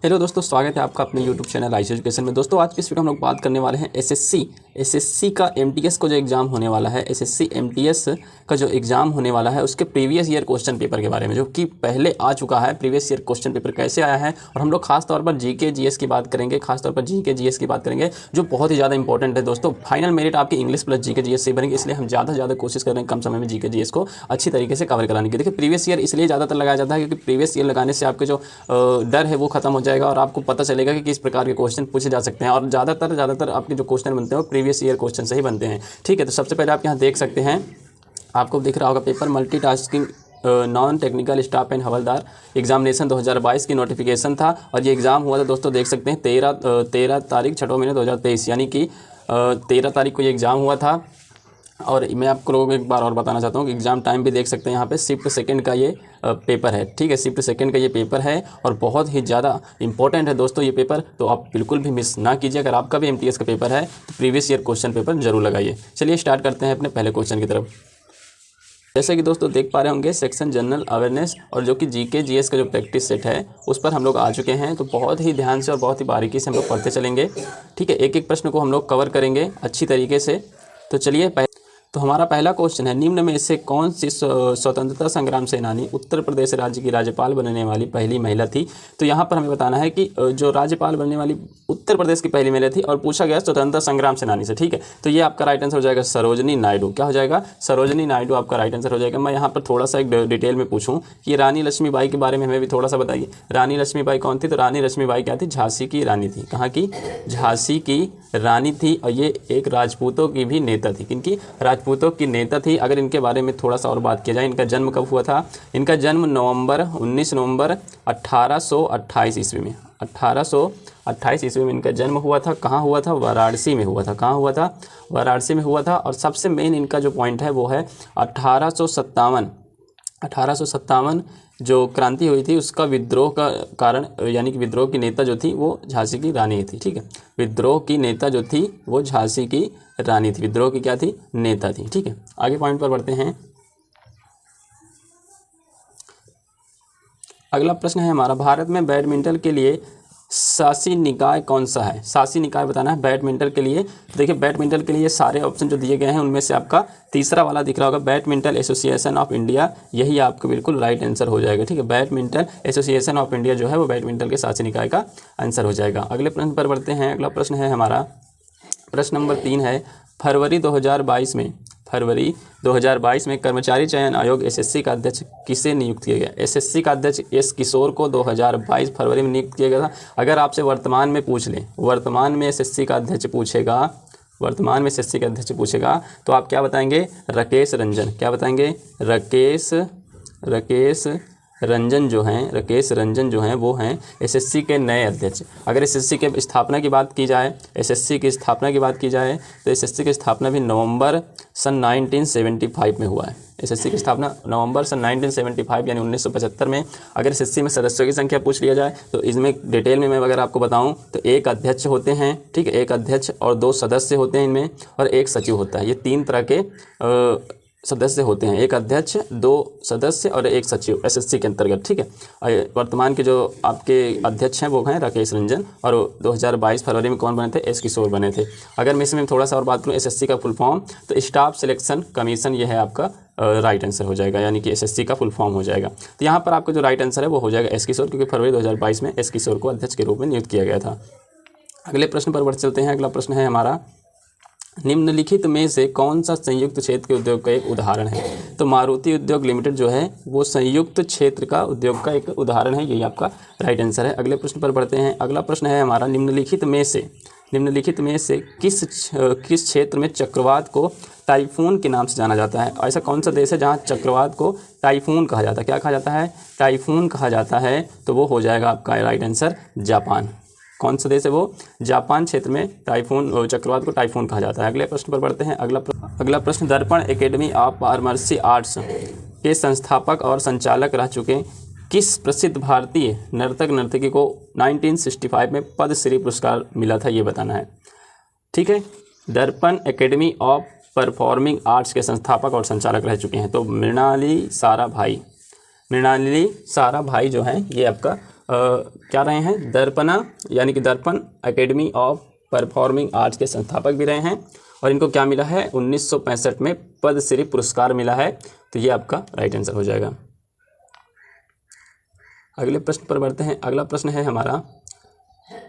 Hello दोस्तों, स्वागत है आपका अपने यूट्यूब चैनल आईसी एजुकेशन में। दोस्तों आज की इस वीडियो में हम लोग बात करने वाले हैं एसएससी का एमटीएस को जो एग्ज़ाम होने वाला है, एसएससी एमटीएस का जो एग्ज़ाम होने वाला है उसके प्रीवियस ईयर क्वेश्चन पेपर के बारे में, जो कि पहले आ चुका है। प्रीवियस ईयर क्वेश्चन पेपर कैसे आया है, और हम लोग खास तौर पर जीके जीएस की बात करेंगे, खासतौर पर जीके जीएस की बात करेंगे, जो बहुत ही ज़्यादा इंपॉर्टेंट है। दोस्तों फाइनल मेरिट आपकी इंग्लिश प्लस जीके जीएस से बनेंगे, इसलिए हम ज़्यादा से ज़्यादा कोशिश कर रहे हैं कम समय में जीके जीएस को अच्छी तरीके से कवर कराने की। देखिए प्रीवियस ईयर इसलिए ज़्यादातर लगाया जाता है क्योंकि प्रीवियस ईयर लगाने से आपके जो डर है वो खत्म हो जाएगा और आपको पता चलेगा कि किस प्रकार के क्वेश्चन पूछे जा सकते हैं। और ज़्यादातर आपके जो क्वेश्चन बनते हैं वो प्रीवियस ईयर क्वेश्चन से ही बनते हैं। ठीक है, तो सबसे पहले आप यहाँ देख सकते हैं, आपको दिख रहा होगा paper multitasking non technical staff and havildar examination 2022 की नोटिफिकेशन था। और ये एग्ज़ाम हुआ था दोस्तों, देख सकते हैं 13 तारीख 6वां महीना 2023, यानी कि 13 तारीख को ये एग्ज़ाम हुआ था। और मैं आपको लोगों को एक बार और बताना चाहता हूँ कि एग्ज़ाम टाइम भी देख सकते हैं यहाँ पे, शिफ्ट सेकंड का ये पेपर है। ठीक है, शिफ्ट सेकंड का ये पेपर है और बहुत ही ज़्यादा इंपॉर्टेंट है दोस्तों ये पेपर, तो आप बिल्कुल भी मिस ना कीजिए। अगर आपका भी एमटीएस का पेपर है तो प्रीवियस ईयर क्वेश्चन पेपर जरूर लगाइए। चलिए स्टार्ट करते हैं अपने पहले क्वेश्चन की तरफ। जैसे कि दोस्तों देख पा रहे होंगे, सेक्शन जनरल अवेयरनेस और जो कि जीके जीएस का जो प्रैक्टिस सेट है उस पर हम लोग आ चुके हैं। तो बहुत ही ध्यान से और बहुत ही बारीकी से हम लोग पढ़ते चलेंगे। ठीक है, एक एक प्रश्न को हम लोग कवर करेंगे अच्छी तरीके से। तो चलिए तो हमारा पहला क्वेश्चन है, निम्न में से कौन सी स्वतंत्रता संग्राम सेनानी उत्तर प्रदेश राज्य की राज्यपाल बनने वाली पहली महिला थी। तो यहाँ पर हमें बताना है कि जो राज्यपाल बनने वाली उत्तर प्रदेश की पहली महिला थी, और पूछा गया स्वतंत्रता संग्राम सेनानी से। ठीक है, तो ये आपका राइट आंसर हो जाएगा सरोजनी नायडू। क्या हो जाएगा? सरोजनी नायडू आपका राइट आंसर हो जाएगा। मैं यहाँ पर थोड़ा सा एक डिटेल में पूछूँ कि रानी लक्ष्मीबाई के बारे में हमें भी थोड़ा सा बताइए। रानी लक्ष्मीबाई कौन थी? तो रानी लक्ष्मीबाई क्या थी? झांसी की रानी थी। कहाँ की? झांसी की रानी थी। और ये एक राजपूतों की भी नेता थी। किनकी? राजपूतों की नेता थी। अगर इनके बारे में थोड़ा सा और बात किया जाए, इनका जन्म कब हुआ था? इनका जन्म 19 नवंबर 1828 ईस्वी में, 1828 ईस्वी में इनका जन्म हुआ था। कहाँ हुआ था? वाराणसी में हुआ था। कहाँ हुआ था? वाराणसी में हुआ था। और सबसे मेन इनका जो पॉइंट है वो है 1857 जो क्रांति हुई थी उसका विद्रोह का कारण, यानी कि विद्रोह की नेता जो थी वो झांसी की रानी थी। ठीक है, विद्रोह की नेता जो थी वो झांसी की रानी थी। विद्रोह की क्या थी? नेता थी। ठीक है, आगे पॉइंट पर बढ़ते हैं। अगला प्रश्न है हमारा, भारत में बैडमिंटन के लिए शासी निकाय कौन सा है? शासी निकाय बताना है बैडमिंटन के लिए। देखिए बैडमिंटन के लिए सारे ऑप्शन जो दिए गए हैं उनमें से आपका तीसरा वाला दिख रहा होगा, बैडमिंटन एसोसिएशन ऑफ इंडिया, यही आपका बिल्कुल राइट आंसर हो जाएगा। ठीक है, बैडमिंटन एसोसिएशन ऑफ इंडिया जो है वो बैडमिंटन के शासी निकाय का आंसर हो जाएगा। अगले प्रश्न पर बढ़ते हैं। अगला प्रश्न है हमारा, प्रश्न नंबर 3 है, फरवरी 2022 में कर्मचारी चयन आयोग एसएससी का अध्यक्ष किसे नियुक्त किया गया? एसएससी का अध्यक्ष एस किशोर को 2022 फरवरी में नियुक्त किया गया था। अगर आपसे वर्तमान में पूछ लें, वर्तमान में एसएससी का अध्यक्ष पूछेगा, तो आप क्या बताएंगे? राकेश रंजन। क्या बताएंगे? राकेश रंजन जो हैं वो हैं एसएससी के नए अध्यक्ष। अगर एसएससी के स्थापना की बात की जाए, तो एसएससी की स्थापना भी नवंबर सन 1975 में हुआ है। एसएससी की स्थापना नवंबर सन 1975 यानी 1975 में। अगर एसएससी में सदस्यों की संख्या पूछ लिया जाए तो इसमें डिटेल में मैं अगर आपको बताऊं तो एक अध्यक्ष होते हैं। ठीक है, एक अध्यक्ष और 2 सदस्य होते हैं इनमें, और एक सचिव होता है। ये 3 तरह के सदस्य होते हैं, एक अध्यक्ष, 2 सदस्य और एक सचिव एसएससी के अंतर्गत। ठीक है, वर्तमान के जो आपके अध्यक्ष हैं वो हैं राकेश रंजन, और 2022 फरवरी में कौन बने थे? एस किशोर बने थे। अगर मैं इसमें थोड़ा सा और बात करूँ एसएससी का फुल फॉर्म, तो स्टाफ सिलेक्शन कमीशन, ये है आपका राइट आंसर हो जाएगा, यानी कि एसएससी का फुल फॉर्म हो जाएगा। तो यहाँ पर आपका जो राइट आंसर है वो हो जाएगा एस किशोर, क्योंकि फरवरी 2022 में एस किशोर को अध्यक्ष के रूप में नियुक्त किया गया था। अगले प्रश्न पर बढ़ चलते हैं। अगला प्रश्न है हमारा, निम्नलिखित में से कौन सा संयुक्त क्षेत्र के उद्योग का एक उदाहरण है? तो मारुति उद्योग लिमिटेड जो है वो संयुक्त क्षेत्र का उद्योग का एक उदाहरण है, यही आपका राइट आंसर है। अगले प्रश्न पर बढ़ते हैं। अगला प्रश्न है हमारा, निम्नलिखित में से किस क्षेत्र में चक्रवात को टाइफून के नाम से जाना जाता है? ऐसा कौन सा देश है जहाँ चक्रवात को टाइफून कहा जाता है? क्या कहा जाता है? टाइफून कहा जाता है। तो वो हो जाएगा आपका राइट आंसर जापान। कौन सा देश है वो? जापान क्षेत्र में चक्रवात को टाइफून कहा जाता है। अगले प्रश्न पर बढ़ते हैं। अगला प्रश्न, दर्पण एकेडमी ऑफ फार्मेसी आर्ट्स के संस्थापक और संचालक रह चुके किस प्रसिद्ध भारतीय नर्तकी को 1965 में पद्मश्री पुरस्कार मिला था? ये बताना है। ठीक है, दर्पण एकेडमी ऑफ परफॉर्मिंग आर्ट्स के संस्थापक और संचालक रह चुके हैं। तो मृणाली साराभाई जो हैं ये आपका क्या रहे हैं, दर्पणा यानी कि दर्पण एकेडमी ऑफ परफॉर्मिंग आर्ट्स के संस्थापक भी रहे हैं। और इनको क्या मिला है, 1965 में पद्मश्री पुरस्कार मिला है। तो ये आपका राइट आंसर हो जाएगा। अगले प्रश्न पर बढ़ते हैं। अगला प्रश्न है हमारा,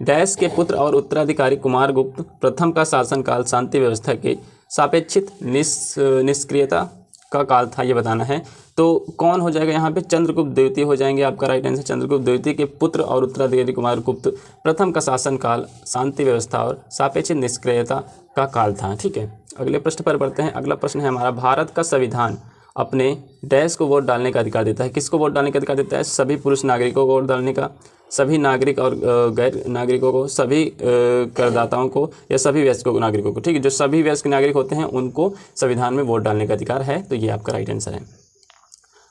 डैश के पुत्र और उत्तराधिकारी कुमारगुप्त प्रथम का शासनकाल शांति व्यवस्था के सापेक्षित निष्क्रियता का काल था, ये बताना है। तो कौन हो जाएगा यहाँ पे, चंद्रगुप्त द्वितीय हो जाएंगे आपका राइट आंसर। चंद्रगुप्त द्वितीय के पुत्र और उत्तराधिकारी कुमारगुप्त प्रथम का शासनकाल शांति व्यवस्था और सापेक्षित निष्क्रियता का काल था। ठीक है, अगले प्रश्न पर बढ़ते हैं। अगला प्रश्न है हमारा, भारत का संविधान अपने डैश को वोट डालने का अधिकार देता है। किसको वोट डालने का अधिकार देता है, सभी पुरुष नागरिकों को वोट डालने का, सभी नागरिक और गैर नागरिकों को, सभी करदाताओं को या सभी वयस्क नागरिकों को। ठीक है, जो सभी वयस्क नागरिक होते हैं उनको संविधान में वोट डालने का अधिकार है। तो ये आपका राइट आंसर है।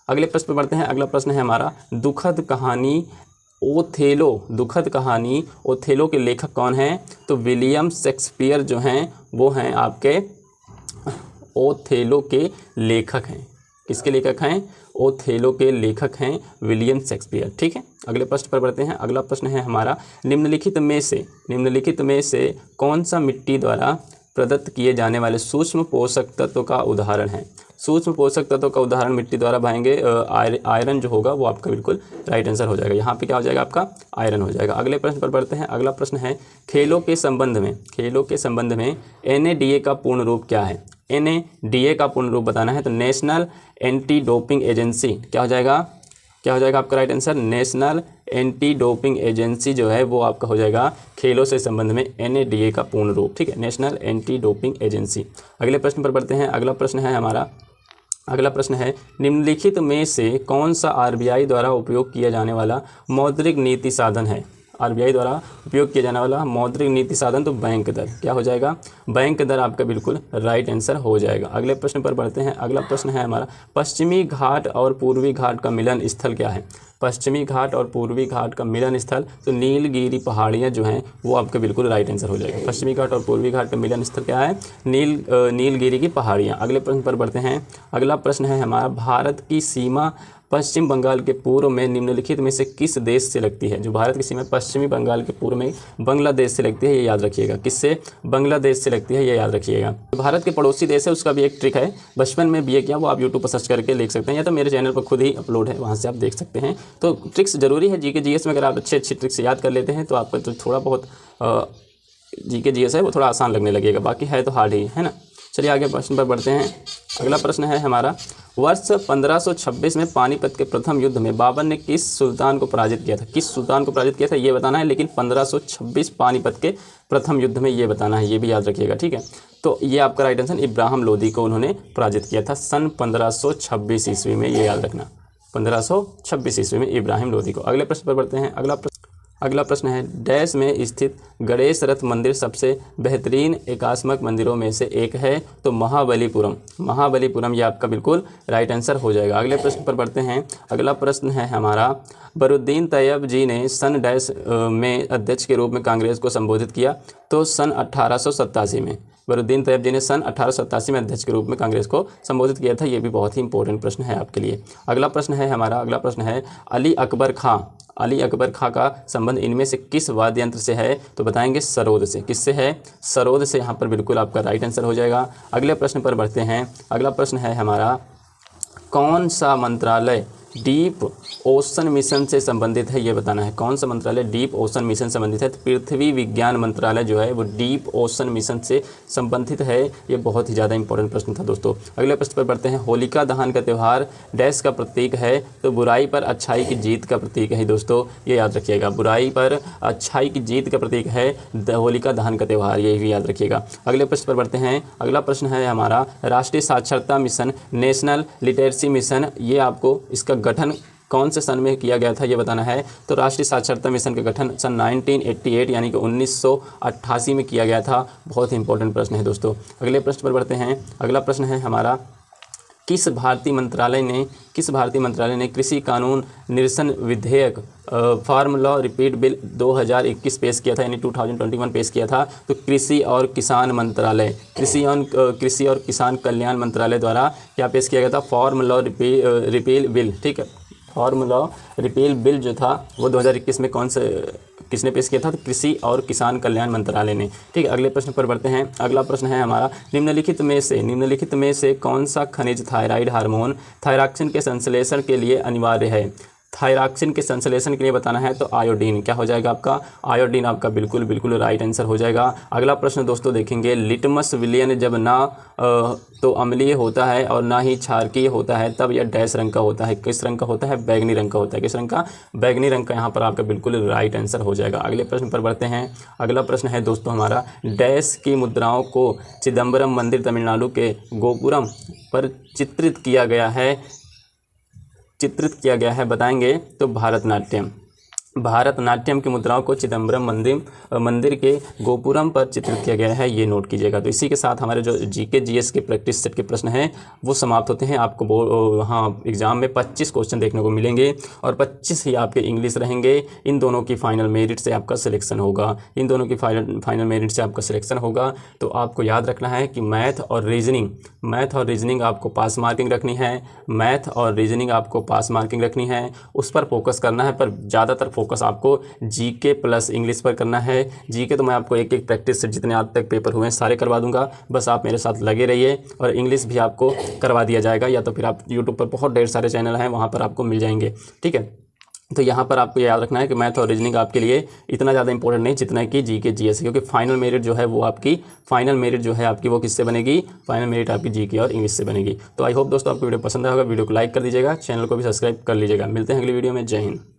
अगले प्रश्न पर बढ़ते हैं। अगला प्रश्न है हमारा, दुखद कहानी ओथेलो, दुखद कहानी ओथेलो के लेखक कौन हैं। तो विलियम शेक्सपियर जो हैं वो हैं आपके ओथेलो के लेखक हैं। किसके लेखक हैं, ओथेलो के लेखक हैं विलियम शेक्सपियर। ठीक है, अगले प्रश्न पर बढ़ते हैं। अगला प्रश्न है हमारा, निम्नलिखित में से कौन सा मिट्टी द्वारा प्रदत्त किए जाने वाले सूक्ष्म पोषक तत्व का उदाहरण है। सूक्ष्म पोषक तत्व का उदाहरण मिट्टी द्वारा पाएंगे आयरन जो होगा वो आपका बिल्कुल राइट आंसर हो जाएगा। यहाँ पे क्या हो जाएगा, आपका आयरन हो जाएगा। अगले प्रश्न पर बढ़ते हैं। अगला प्रश्न है, खेलों के संबंध में NADA का पूर्ण रूप क्या है। NADA का पूर्ण रूप बताना है। तो नेशनल एंटी डोपिंग एजेंसी क्या हो जाएगा आपका right answer, national anti doping agency जो है वो आपका हो जाएगा खेलों से संबंध में NADA का पूर्ण रूप। ठीक है, नेशनल एंटी डोपिंग एजेंसी। अगले प्रश्न पर बढ़ते हैं। अगला प्रश्न है, निम्नलिखित में से कौन सा RBI द्वारा उपयोग किया जाने वाला मौद्रिक नीति साधन है। RBI द्वारा उपयोग किया जाने वाला मौद्रिक नीति साधन, तो बैंक दर क्या हो जाएगा, बैंक दर आपका बिल्कुल राइट आंसर हो जाएगा। अगले प्रश्न पर बढ़ते हैं। अगला प्रश्न है हमारा, पश्चिमी घाट और पूर्वी घाट का मिलन स्थल क्या है। पश्चिमी घाट और पूर्वी घाट का मिलन स्थल, तो नीलगिरी पहाड़ियाँ जो हैं वो आपका बिल्कुल राइट आंसर हो जाएगा। पश्चिमी घाट और पूर्वी घाट का मिलन स्थल क्या है, नीलगिरी की पहाड़ियाँ। अगले प्रश्न पर बढ़ते हैं। अगला प्रश्न है हमारा, भारत की सीमा पश्चिम बंगाल के पूर्व में निम्नलिखित में से किस देश से लगती है। जो भारत की सीमा पश्चिमी बंगाल के पूर्व में बांग्लादेश से लगती है, ये याद रखिएगा। किससे, बांग्लादेश से लगती है, ये याद रखिएगा। भारत के पड़ोसी देश है उसका भी एक ट्रिक है, बचपन में BA किया वो आप यूट्यूब पर सर्च करके देख सकते हैं, या तो मेरे चैनल पर खुद ही अपलोड है, वहाँ से आप देख सकते हैं। तो ट्रिक्स जरूरी है GK GS में, अगर आप अच्छी ट्रिक्स याद कर लेते हैं तो आपको तो थोड़ा बहुत GK GS है वो थोड़ा आसान लगने लगेगा, बाकी है तो हार्ड ही है ना। चलिए आगे प्रश्न पर बढ़ते हैं। अगला प्रश्न है हमारा, वर्ष 1526 में पानीपत के प्रथम युद्ध में बाबर ने किस सुल्तान को पराजित किया था। किस सुल्तान को पराजित किया था ये बताना है, लेकिन 1526 पानीपत के प्रथम युद्ध में ये बताना है, ये भी याद रखिएगा। ठीक है, तो ये आपका राइट आंसर, इब्राहिम लोदी को उन्होंने पराजित किया था सन 1526 ईस्वी में, ये याद रखना, 1526 ईस्वी में इब्राहिम लोदी को। अगले प्रश्न पर बढ़ते हैं। अगला प्रश्न है, डैश में स्थित गणेश रथ मंदिर सबसे बेहतरीन एकात्मक मंदिरों में से एक है। तो महाबलीपुरम ये आपका बिल्कुल राइट आंसर हो जाएगा। अगले प्रश्न पर बढ़ते हैं। अगला प्रश्न है हमारा, बरुद्दीन तैयब जी ने सन डैश में अध्यक्ष के रूप में कांग्रेस को संबोधित किया। तो सन 1887 में बरुद्दीन तैयब जी ने सन 1887 में अध्यक्ष के रूप में कांग्रेस को संबोधित किया था। ये भी बहुत ही इंपॉर्टेंट प्रश्न है आपके लिए। अगला प्रश्न है हमारा, अगला प्रश्न है, अली अकबर खां का संबंध इनमें से किस वाद्य यंत्र से है। तो बताएंगे सरोद से। किससे है, सरोद से, यहाँ पर बिल्कुल आपका राइट आंसर हो जाएगा। अगले प्रश्न पर बढ़ते हैं। अगला प्रश्न है हमारा, कौन सा मंत्रालय डीप ओशन मिशन से संबंधित है, ये बताना है। कौन सा मंत्रालय डीप ओशन मिशन से संबंधित है। तो पृथ्वी विज्ञान मंत्रालय जो है वो डीप ओशन मिशन से संबंधित है। ये बहुत ही ज़्यादा इंपॉर्टेंट प्रश्न था दोस्तों। अगले प्रश्न पर बढ़ते हैं। होलिका दहन का त्यौहार डैश का प्रतीक है। तो बुराई पर अच्छाई की जीत का प्रतीक है दोस्तों, ये याद रखिएगा। बुराई पर अच्छाई की जीत का प्रतीक है होलिका दहन का त्यौहार, ये भी याद रखिएगा। अगले प्रश्न पर बढ़ते हैं। अगला प्रश्न है हमारा, राष्ट्रीय साक्षरता मिशन, नेशनल लिटरेसी मिशन, ये आपको इसका गठन कौन से सन में किया गया था, ये बताना है। तो राष्ट्रीय साक्षरता मिशन का गठन सन 1988 यानी कि 1988 में किया गया था। बहुत ही इंपॉर्टेंट प्रश्न है दोस्तों। अगले प्रश्न पर बढ़ते हैं। अगला प्रश्न है हमारा, किस भारतीय मंत्रालय ने कृषि कानून निरसन विधेयक फार्म लॉ रिपीट बिल 2021 पेश किया था, यानी 2021 पेश किया था। तो कृषि और किसान मंत्रालय, कृषि और किसान कल्याण मंत्रालय द्वारा क्या पेश किया गया था, फार्म लॉ रिपील बिल। ठीक है, फार्मूला रिपील बिल जो था वो 2021 में किसने पेश किया था? तो कृषि और किसान कल्याण मंत्रालय ने। ठीक है, अगले प्रश्न पर बढ़ते हैं। अगला प्रश्न है हमारा, निम्नलिखित में से कौन सा खनिज थायराइड हार्मोन थायरॉक्सिन के संश्लेषण के लिए अनिवार्य है? थायरॉक्सिन के संश्लेषण के लिए बताना है तो आयोडीन। क्या हो जाएगा आपका? आयोडीन आपका बिल्कुल राइट आंसर हो जाएगा। अगला प्रश्न दोस्तों देखेंगे, लिटमस विलयन जब ना तो अम्लीय होता है और ना ही क्षारकीय होता है तब यह डैश रंग का होता है। किस रंग का होता है? बैगनी रंग का होता है। किस रंग का? बैगनी रंग का यहाँ पर आपका बिल्कुल राइट आंसर हो जाएगा। अगले प्रश्न पर बढ़ते हैं। अगला प्रश्न है दोस्तों हमारा, डैश की मुद्राओं को चिदम्बरम मंदिर तमिलनाडु के गोपुरम पर चित्रित किया गया है बताएंगे तो भारतनाट्यम की मुद्राओं को चिदम्बरम मंदिर के गोपुरम पर चित्रित किया गया है, ये नोट कीजिएगा। तो इसी के साथ हमारे जो जीके जीएस के प्रैक्टिस सेट के प्रश्न हैं वो समाप्त होते हैं। आपको हाँ एग्जाम में 25 क्वेश्चन देखने को मिलेंगे और 25 ही आपके इंग्लिश रहेंगे। इन दोनों की फाइनल मेरिट से आपका सिलेक्शन होगा। तो आपको याद रखना है कि मैथ और रीजनिंग आपको पास मार्किंग रखनी है। उस पर फोकस करना है, पर ज़्यादातर फोकस आपको जीके प्लस इंग्लिश पर करना है। जीके तो मैं आपको एक प्रैक्टिस सेट जितने आज तक पेपर हुए हैं सारे करवा दूंगा, बस आप मेरे साथ लगे रहिए। और इंग्लिश भी आपको करवा दिया जाएगा, या तो फिर आप यूट्यूब पर बहुत ढेर सारे चैनल हैं वहाँ पर आपको मिल जाएंगे। ठीक है, तो यहाँ पर आपको याद रखना है कि मैथ और रीजनिंग आपके लिए इतना ज़्यादा इंपॉर्टेंट नहीं जितना कि जीके जीएस, क्योंकि फाइनल मेरिट जो है आपकी वो किससे बनेगी? फाइनल मेरिट आपकी जीके और इंग्लिश से बनेगी। तो आई होप दोस्तों आपको वीडियो पसंद आएगा। वीडियो को लाइक कर दीजिएगा, चैनल को भी सब्सक्राइब कर लीजिएगा। मिलते हैं अगली वीडियो में। जय हिंद।